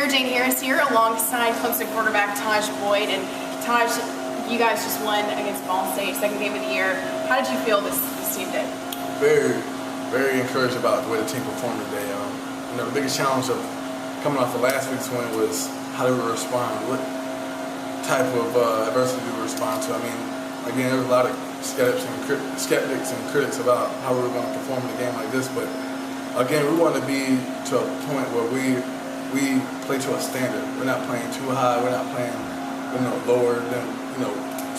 Jane Harris here alongside Clemson quarterback Tajh Boyd. And Tajh, you guys just won against Ball State, second game of the year. How did you feel this team did? Very encouraged about the way the team performed today. The biggest challenge of coming off of last week's win was how do we respond? What type of adversity do we respond to? I mean, again, there was a lot of skeptics and critics about how we were going to perform in a game like this, but again, we want to be to a point where we play to a standard. We're not playing too high. We're not playing, lower than,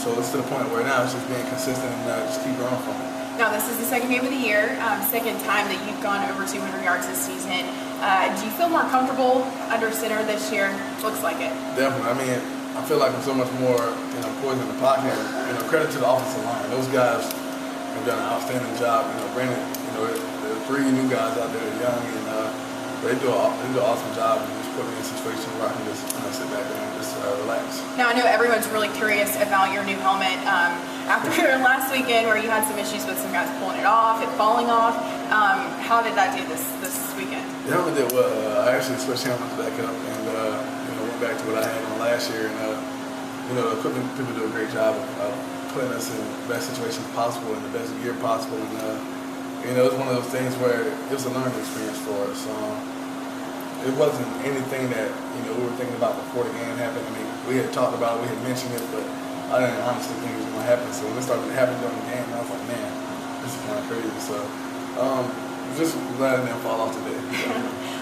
So it's to the point where now it's just being consistent and just keep growing from it. Now, this is the second game of the year, second time that you've gone over 200 yards this season. Do you feel more comfortable under center this year? Looks like it. Definitely. I mean, I feel like I'm so much more, poised in the pocket. Credit to the offensive line. Those guys have done an outstanding job. Granted, there are three new guys out there, young, and they do an awesome job and just put me in a situation where I can just sit back there and just relax. Now, I know everyone's really curious about your new helmet. After last weekend where you had some issues with some guys pulling it off, it falling off, how did that do this weekend? The helmet did well. I actually switched helmets back up and went back to what I had on last year. And the equipment people do a great job of putting us in the best situations possible and the best gear possible. And it was one of those things where it was a learning experience for us. It wasn't anything that we were thinking about before the game happened. I mean, we had talked about it, we had mentioned it, but I didn't honestly think it was going to happen. So when it started happening during the game, I was like, man, this is kind of crazy. So just glad it didn't fall off today.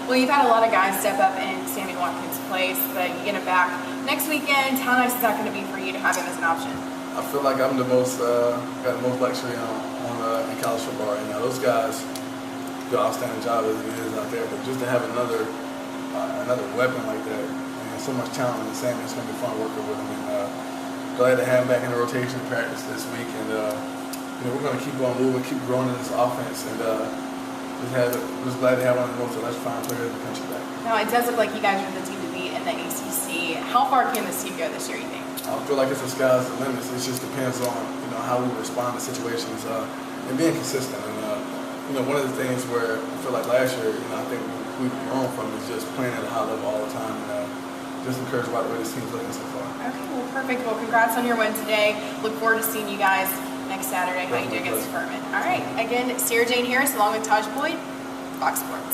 Well, you've had a lot of guys step up in Sammy Watkins' place, but you get him back next weekend. How nice is that going to be for you to have him as an option? I feel like I'm got the most luxury in college football right now. Those guys do an outstanding job as it is out there, but just to have another weapon like that, and so much talent in Sammy, it's going to be fun working with him. And glad to have him back in the rotation practice this week, and we're going to keep on moving, keep growing in this offense, and just glad to have one of the most electrifying players in the country back. Now, it does look like you guys are the team to beat in the ACC. How far can this team go this year, you think? I feel like it's the sky's the limit. It just depends on how we respond to situations and being consistent. And one of the things where I feel like last year, I think we've grown from is just playing at a high level all the time, and just encouraged about the way this team's looking so far. Okay, well, perfect. Well, congrats on your win today. Look forward to seeing you guys next Saturday. How you do against Furman. All right. Again, Jane Harris along with Tajh Boyd, Fox Sports.